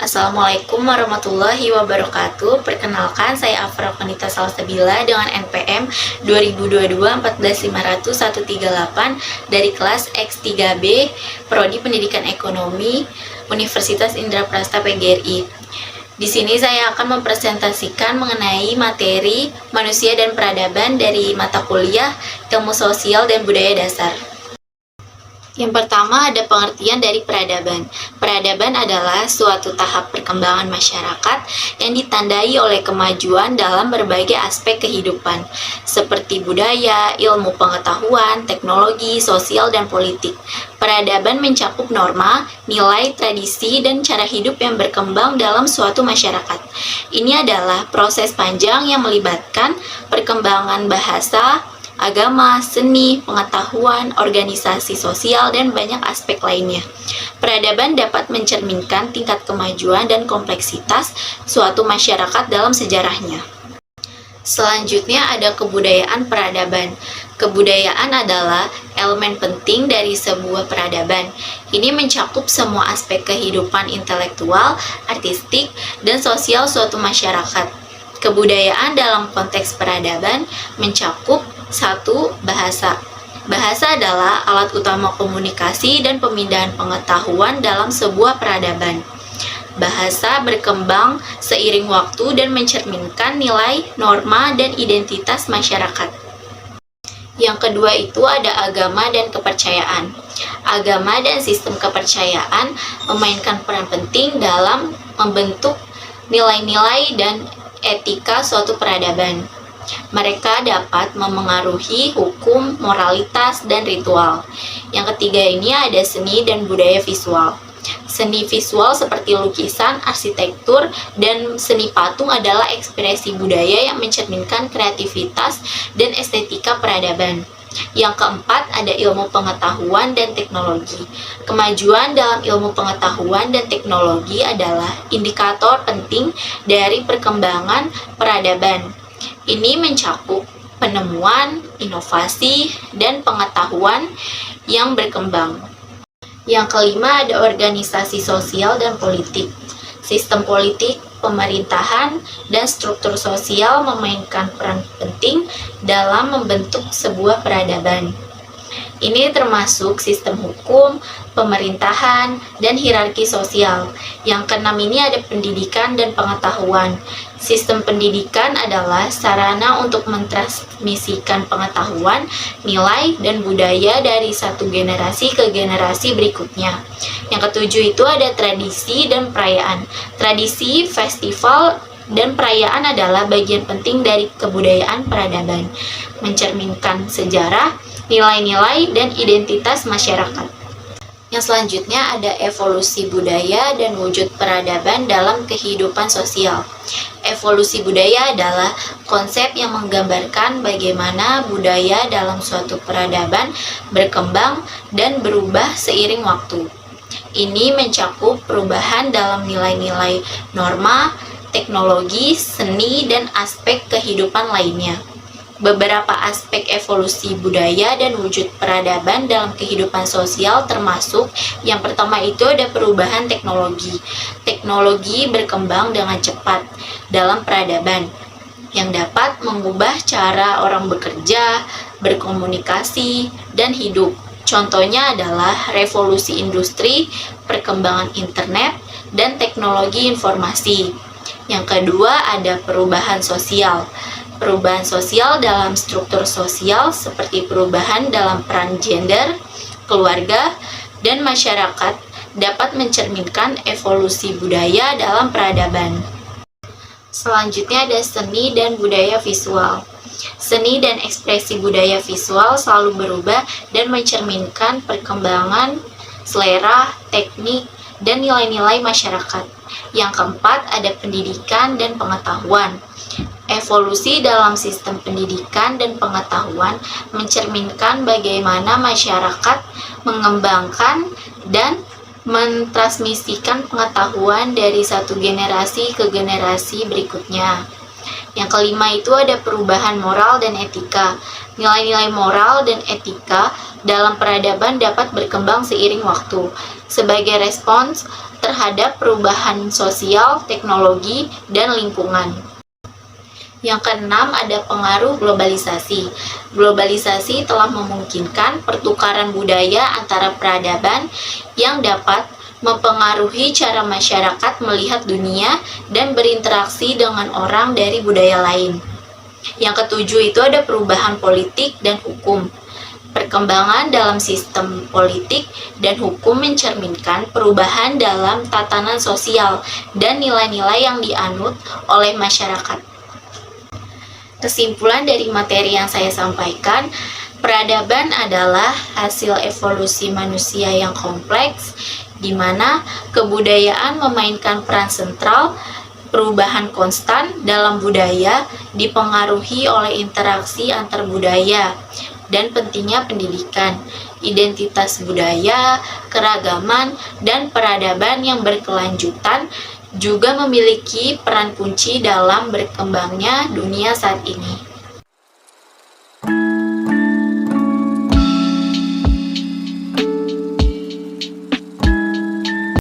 Assalamualaikum warahmatullahi wabarakatuh. Perkenalkan, saya Afra Konita Salsabila dengan NPM 2022-14500-138 dari kelas X3B, Prodi Pendidikan Ekonomi, Universitas Indraprasta PGRI. Di sini saya akan mempresentasikan mengenai materi manusia dan peradaban dari mata kuliah Ilmu Sosial dan Budaya Dasar. Yang pertama ada pengertian dari peradaban. Peradaban adalah suatu tahap perkembangan masyarakat yang ditandai oleh kemajuan dalam berbagai aspek kehidupan, seperti budaya, ilmu pengetahuan, teknologi, sosial, dan politik. Peradaban mencakup norma, nilai, tradisi, dan cara hidup yang berkembang dalam suatu masyarakat. Ini adalah proses panjang yang melibatkan perkembangan bahasa, agama, seni, pengetahuan, organisasi sosial, dan banyak aspek lainnya. Peradaban dapat mencerminkan tingkat kemajuan dan kompleksitas suatu masyarakat dalam sejarahnya. Selanjutnya ada kebudayaan peradaban. Kebudayaan adalah elemen penting dari sebuah peradaban. Ini mencakup semua aspek kehidupan intelektual, artistik, dan sosial suatu masyarakat. Kebudayaan dalam konteks peradaban mencakup 1. Bahasa. Bahasa adalah alat utama komunikasi dan pemindahan pengetahuan dalam sebuah peradaban. Bahasa berkembang seiring waktu dan mencerminkan nilai, norma, dan identitas masyarakat. Yang kedua itu ada agama dan kepercayaan. Agama dan sistem kepercayaan memainkan peran penting dalam membentuk nilai-nilai dan etika suatu peradaban. Mereka dapat memengaruhi hukum, moralitas, dan ritual. Yang ketiga ini ada seni dan budaya visual. Seni visual seperti lukisan, arsitektur, dan seni patung adalah ekspresi budaya yang mencerminkan kreativitas dan estetika peradaban. Yang keempat ada ilmu pengetahuan dan teknologi. Kemajuan dalam ilmu pengetahuan dan teknologi adalah indikator penting dari perkembangan peradaban. Ini mencakup penemuan, inovasi, dan pengetahuan yang berkembang. Yang kelima ada organisasi sosial dan politik. Sistem politik, pemerintahan, dan struktur sosial memainkan peran penting dalam membentuk sebuah peradaban. Ini termasuk sistem hukum, pemerintahan, dan hierarki sosial. Yang keenam ini ada pendidikan dan pengetahuan. Sistem pendidikan adalah sarana untuk mentransmisikan pengetahuan, nilai, dan budaya dari satu generasi ke generasi berikutnya. Yang ketujuh itu ada tradisi dan perayaan. Tradisi, festival, dan perayaan adalah bagian penting dari kebudayaan peradaban, mencerminkan sejarah, nilai-nilai, dan identitas masyarakat. Yang selanjutnya ada evolusi budaya dan wujud peradaban dalam kehidupan sosial. Evolusi budaya adalah konsep yang menggambarkan bagaimana budaya dalam suatu peradaban berkembang dan berubah seiring waktu. Ini mencakup perubahan dalam nilai-nilai norma, teknologi, seni, dan aspek kehidupan lainnya. Beberapa aspek evolusi budaya dan wujud peradaban dalam kehidupan sosial termasuk yang pertama itu ada perubahan teknologi. Teknologi berkembang dengan cepat dalam peradaban yang dapat mengubah cara orang bekerja, berkomunikasi, dan hidup. Contohnya adalah revolusi industri, perkembangan internet, dan teknologi informasi. Yang kedua ada perubahan sosial. Perubahan sosial dalam struktur sosial seperti perubahan dalam peran gender, keluarga, dan masyarakat dapat mencerminkan evolusi budaya dalam peradaban. Selanjutnya ada seni dan budaya visual. Seni dan ekspresi budaya visual selalu berubah dan mencerminkan perkembangan selera, teknik, dan nilai-nilai masyarakat. Yang keempat ada pendidikan dan pengetahuan. Evolusi dalam sistem pendidikan dan pengetahuan mencerminkan bagaimana masyarakat mengembangkan dan mentransmisikan pengetahuan dari satu generasi ke generasi berikutnya. Yang kelima itu ada perubahan moral dan etika. Nilai-nilai moral dan etika dalam peradaban dapat berkembang seiring waktu. Sebagai respons terhadap perubahan sosial, teknologi, dan lingkungan. Yang keenam, ada pengaruh globalisasi. Globalisasi telah memungkinkan pertukaran budaya antara peradaban yang dapat mempengaruhi cara masyarakat melihat dunia dan berinteraksi dengan orang dari budaya lain. Yang ketujuh itu ada perubahan politik dan hukum. Perkembangan dalam sistem politik dan hukum mencerminkan perubahan dalam tatanan sosial dan nilai-nilai yang dianut oleh masyarakat. Kesimpulan dari materi yang saya sampaikan, peradaban adalah hasil evolusi manusia yang kompleks, di mana kebudayaan memainkan peran sentral. Perubahan konstan dalam budaya dipengaruhi oleh interaksi antar budaya dan pentingnya pendidikan, identitas budaya, keragaman, dan peradaban yang berkelanjutan juga memiliki peran kunci dalam berkembangnya dunia saat ini.